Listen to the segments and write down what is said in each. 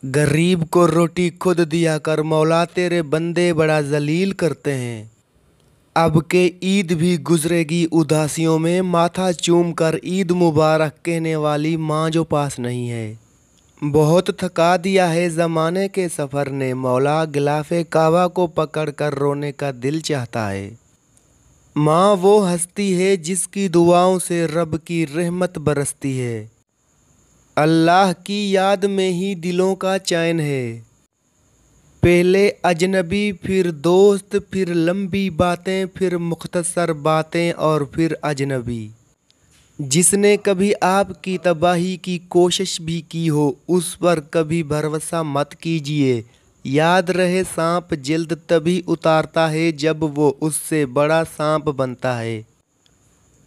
गरीब को रोटी खुद दिया कर मौला, तेरे बंदे बड़ा जलील करते हैं। अब के ईद भी गुजरेगी उदासियों में, माथा चूम कर ईद मुबारक कहने वाली माँ जो पास नहीं है। बहुत थका दिया है ज़माने के सफ़र ने मौला, गिलाफ़े काबा को पकड़ कर रोने का दिल चाहता है। माँ वो हस्ती है जिसकी दुआओं से रब की रहमत बरसती है। अल्लाह की याद में ही दिलों का चैन है। पहले अजनबी, फिर दोस्त, फिर लंबी बातें, फिर मुख्तसर बातें और फिर अजनबी। जिसने कभी आपकी तबाही की कोशिश भी की हो, उस पर कभी भरोसा मत कीजिए। याद रहे सांप जल्द तभी उतारता है जब वो उससे बड़ा सांप बनता है।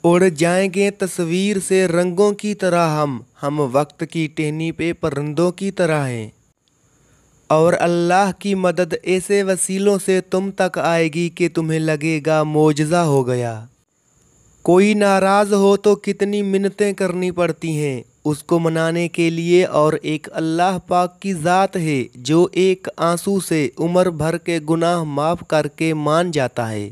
उड़ जाएंगे तस्वीर से रंगों की तरह हम वक्त की टहनी पे परिंदों की तरह हैं। और अल्लाह की मदद ऐसे वसीलों से तुम तक आएगी कि तुम्हें लगेगा मौजज़ा हो गया। कोई नाराज़ हो तो कितनी मिन्नतें करनी पड़ती हैं उसको मनाने के लिए, और एक अल्लाह पाक की ज़ात है जो एक आंसू से उम्र भर के गुनाह माफ़ करके मान जाता है।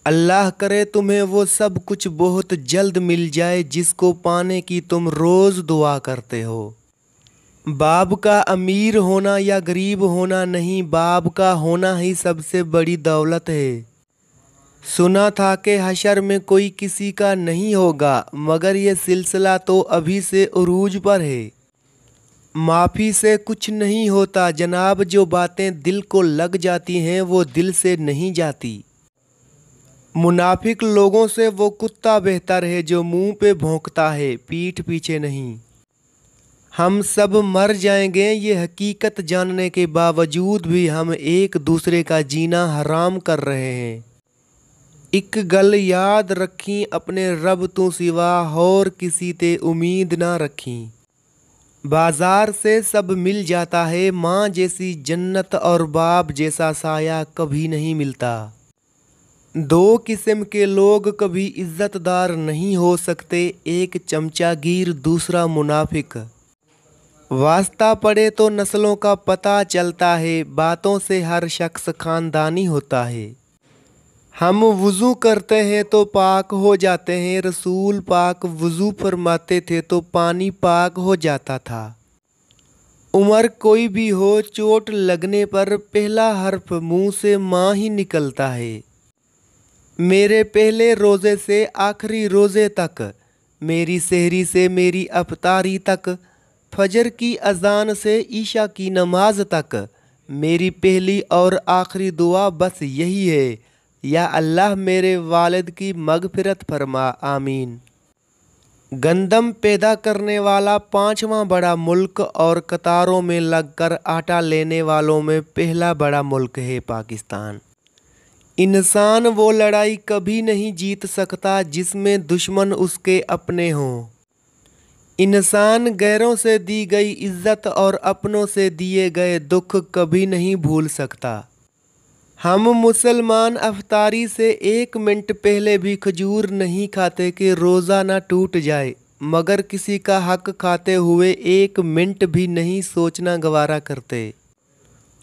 अल्लाह करे तुम्हें वो सब कुछ बहुत जल्द मिल जाए जिसको पाने की तुम रोज़ दुआ करते हो। बाप का अमीर होना या गरीब होना नहीं, बाप का होना ही सबसे बड़ी दौलत है। सुना था कि हशर में कोई किसी का नहीं होगा, मगर ये सिलसिला तो अभी से उरूज पर है। माफ़ी से कुछ नहीं होता जनाब, जो बातें दिल को लग जाती हैं वो दिल से नहीं जाती। मुनाफिक लोगों से वो कुत्ता बेहतर है जो मुंह पे भौंकता है, पीठ पीछे नहीं। हम सब मर जाएंगे ये हकीकत जानने के बावजूद भी हम एक दूसरे का जीना हराम कर रहे हैं। एक गल याद रखी, अपने रब तू सिवा और किसी ते उम्मीद ना रखी। बाजार से सब मिल जाता है, माँ जैसी जन्नत और बाप जैसा साया कभी नहीं मिलता। दो किस्म के लोग कभी इज्जतदार नहीं हो सकते, एक चमचागीर दूसरा मुनाफिक। वास्ता पड़े तो नस्लों का पता चलता है, बातों से हर शख्स खानदानी होता है। हम वुज़ू करते हैं तो पाक हो जाते हैं, रसूल पाक वुज़ू फरमाते थे तो पानी पाक हो जाता था। उम्र कोई भी हो, चोट लगने पर पहला हर्फ मुंह से माँ ही निकलता है। मेरे पहले रोज़े से आखिरी रोज़े तक, मेरी सहरी से मेरी अफ्तारी तक, फजर की अजान से ईशा की नमाज तक, मेरी पहली और आखिरी दुआ बस यही है, या अल्लाह मेरे वालिद की मगफिरत फरमा, आमीन। गंदम पैदा करने वाला पांचवा बड़ा मुल्क और कतारों में लगकर आटा लेने वालों में पहला बड़ा मुल्क है पाकिस्तान। इंसान वो लड़ाई कभी नहीं जीत सकता जिसमें दुश्मन उसके अपने हों। इंसान गैरों से दी गई इज्जत और अपनों से दिए गए दुख कभी नहीं भूल सकता। हम मुसलमान अफ्तारी से 1 मिनट पहले भी खजूर नहीं खाते कि रोज़ा ना टूट जाए, मगर किसी का हक खाते हुए 1 मिनट भी नहीं सोचना गवारा करते।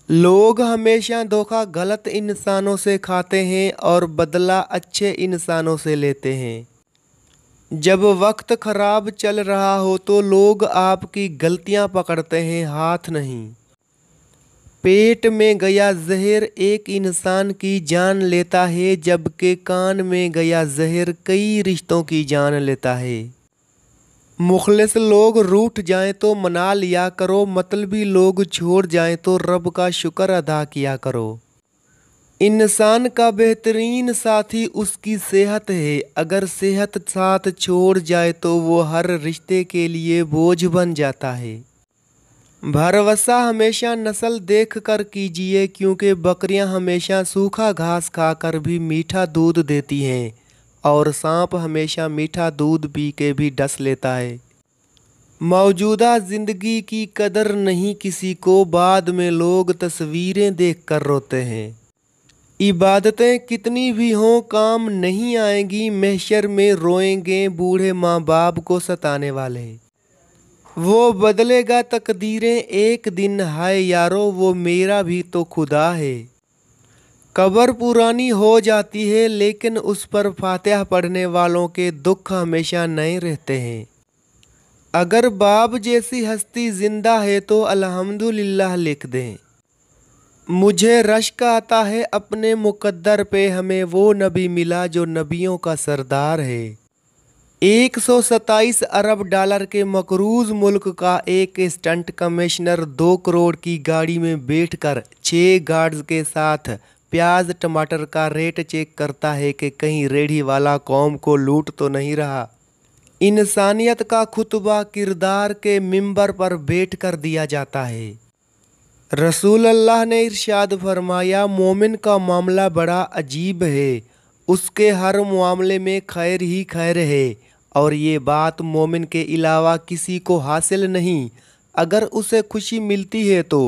लोग हमेशा धोखा गलत इंसानों से खाते हैं और बदला अच्छे इंसानों से लेते हैं। जब वक्त ख़राब चल रहा हो तो लोग आपकी गलतियां पकड़ते हैं, हाथ नहीं। पेट में गया जहर एक इंसान की जान लेता है, जबकि कान में गया जहर कई रिश्तों की जान लेता है। मुखलिस लोग रूठ जाएं तो मना लिया करो, मतलबी लोग छोड़ जाएं तो रब का शुक्र अदा किया करो। इंसान का बेहतरीन साथी उसकी सेहत है, अगर सेहत साथ छोड़ जाए तो वो हर रिश्ते के लिए बोझ बन जाता है। भरवसा हमेशा नस्ल देख कर कीजिए, क्योंकि बकरियां हमेशा सूखा घास खाकर भी मीठा दूध देती हैं और सांप हमेशा मीठा दूध पी के भी डस लेता है। मौजूदा ज़िंदगी की कदर नहीं किसी को, बाद में लोग तस्वीरें देख कर रोते हैं। इबादतें कितनी भी हों काम नहीं आएंगी, महशर में रोएंगे बूढ़े माँ बाप को सताने वाले। वो बदलेगा तकदीरें एक दिन, हाय यारो वो मेरा भी तो खुदा है। कब्र पुरानी हो जाती है लेकिन उस पर फातिहा पढ़ने वालों के दुख हमेशा नए रहते हैं। अगर बाब जैसी हस्ती जिंदा है तो अल्हम्दुलिल्लाह लिख दें। मुझे रश्क आता है अपने मुकद्दर पे, हमें वो नबी मिला जो नबियों का सरदार है। 127 अरब डॉलर के मकरूज मुल्क का एक स्टंट कमिश्नर 2 करोड़ की गाड़ी में बैठकर 6 गार्ड्स के साथ प्याज टमाटर का रेट चेक करता है कि कहीं रेढ़ी वाला कौम को लूट तो नहीं रहा। इंसानियत का खुतबा किरदार के मिंबर पर बैठकर दिया जाता है। रसूल अल्लाह ने इरशाद फरमाया, मोमिन का मामला बड़ा अजीब है, उसके हर मामले में खैर ही खैर है और ये बात मोमिन के अलावा किसी को हासिल नहीं। अगर उसे खुशी मिलती है तो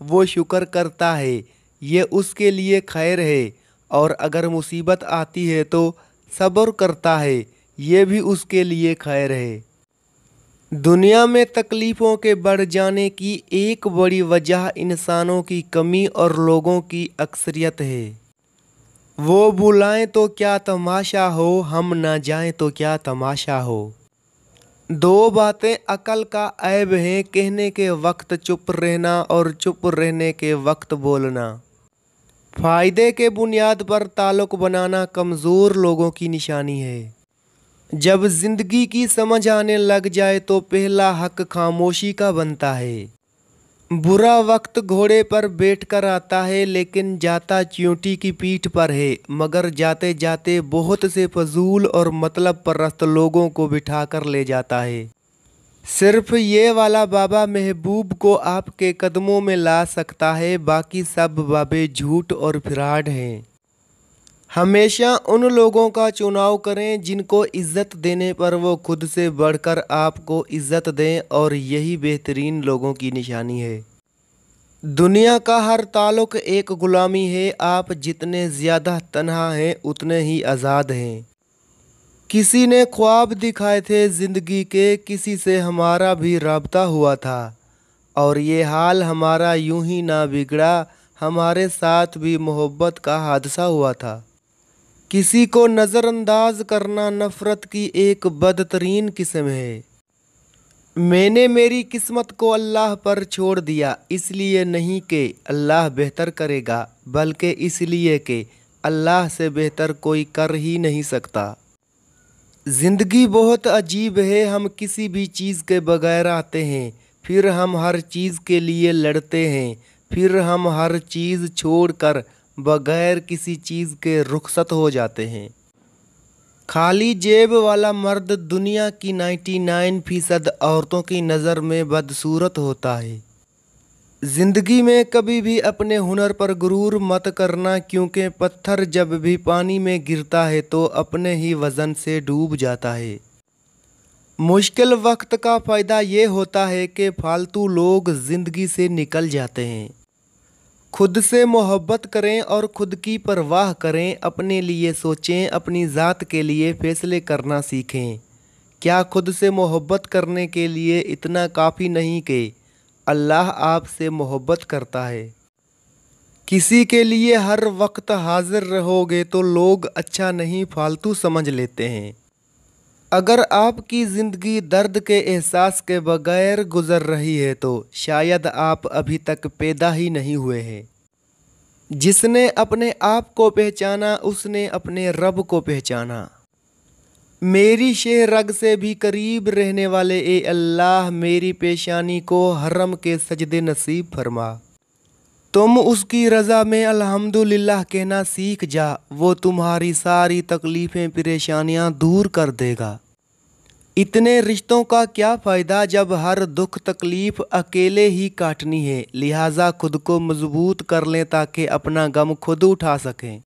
वो शुक्र करता है, ये उसके लिए खैर है, और अगर मुसीबत आती है तो सब्र करता है, ये भी उसके लिए खैर है। दुनिया में तकलीफ़ों के बढ़ जाने की एक बड़ी वजह इंसानों की कमी और लोगों की अक्सरियत है। वो बुलाएं तो क्या तमाशा हो, हम ना जाएं तो क्या तमाशा हो। 2 बातें अकल का ऐब हैं, कहने के वक्त चुप रहना और चुप रहने के वक्त बोलना। फ़ायदे के बुनियाद पर ताल्लुक़ बनाना कमज़ोर लोगों की निशानी है। जब ज़िंदगी की समझ आने लग जाए तो पहला हक खामोशी का बनता है। बुरा वक्त घोड़े पर बैठकर आता है लेकिन जाता चींटी की पीठ पर है, मगर जाते जाते बहुत से फजूल और मतलब परस्त लोगों को बिठाकर ले जाता है। सिर्फ ये वाला बाबा महबूब को आपके कदमों में ला सकता है, बाकी सब बाबे झूठ और फ्रॉड हैं। हमेशा उन लोगों का चुनाव करें जिनको इज़्ज़त देने पर वो खुद से बढ़कर आपको इज़्ज़त दें, और यही बेहतरीन लोगों की निशानी है। दुनिया का हर ताल्लुक़ एक ग़ुलामी है, आप जितने ज़्यादा तन्हा हैं उतने ही आज़ाद हैं। किसी ने ख्वाब दिखाए थे ज़िंदगी के, किसी से हमारा भी राब्ता हुआ था, और ये हाल हमारा यूं ही ना बिगड़ा, हमारे साथ भी मोहब्बत का हादसा हुआ था। किसी को नज़रअंदाज करना नफ़रत की एक बदतरीन किस्म है। मैंने मेरी किस्मत को अल्लाह पर छोड़ दिया, इसलिए नहीं कि अल्लाह बेहतर करेगा, बल्कि इसलिए कि अल्लाह से बेहतर कोई कर ही नहीं सकता। ज़िंदगी बहुत अजीब है, हम किसी भी चीज़ के बगैर आते हैं, फिर हम हर चीज़ के लिए लड़ते हैं, फिर हम हर चीज़ छोड़कर बगैर किसी चीज़ के रुखसत हो जाते हैं। खाली जेब वाला मर्द दुनिया की 99% औरतों की नज़र में बदसूरत होता है। ज़िंदगी में कभी भी अपने हुनर पर गुरूर मत करना, क्योंकि पत्थर जब भी पानी में गिरता है तो अपने ही वज़न से डूब जाता है। मुश्किल वक्त का फ़ायदा ये होता है कि फालतू लोग ज़िंदगी से निकल जाते हैं। खुद से मोहब्बत करें और खुद की परवाह करें, अपने लिए सोचें, अपनी ज़ात के लिए फ़ैसले करना सीखें। क्या खुद से मोहब्बत करने के लिए इतना काफ़ी नहीं कि अल्लाह आपसे मोहब्बत करता है? किसी के लिए हर वक्त हाजिर रहोगे तो लोग अच्छा नहीं फालतू समझ लेते हैं। अगर आपकी ज़िंदगी दर्द के एहसास के बगैर गुज़र रही है तो शायद आप अभी तक पैदा ही नहीं हुए हैं। जिसने अपने आप को पहचाना उसने अपने रब को पहचाना। मेरी शेह रग से भी करीब रहने वाले ए अल्लाह, मेरी पेशानी को हरम के सजदे नसीब फरमा। तुम उसकी रज़ा में अल्हम्दुलिल्लाह कहना सीख जा, वो तुम्हारी सारी तकलीफ़ें परेशानियां दूर कर देगा। इतने रिश्तों का क्या फ़ायदा जब हर दुख तकलीफ़ अकेले ही काटनी है। लिहाजा खुद को मजबूत कर लें ताकि अपना गम खुद उठा सकें।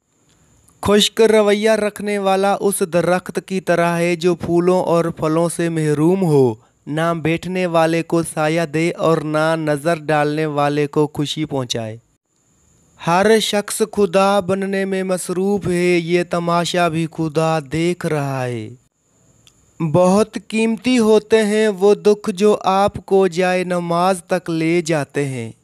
खुश्क रवैया रखने वाला उस दरख्त की तरह है जो फूलों और फलों से महरूम हो, ना बैठने वाले को साया दे और ना नज़र डालने वाले को खुशी पहुँचाए। हर शख्स खुदा बनने में मसरूफ़ है, ये तमाशा भी खुदा देख रहा है। बहुत कीमती होते हैं वो दुख जो आपको जाए नमाज तक ले जाते हैं।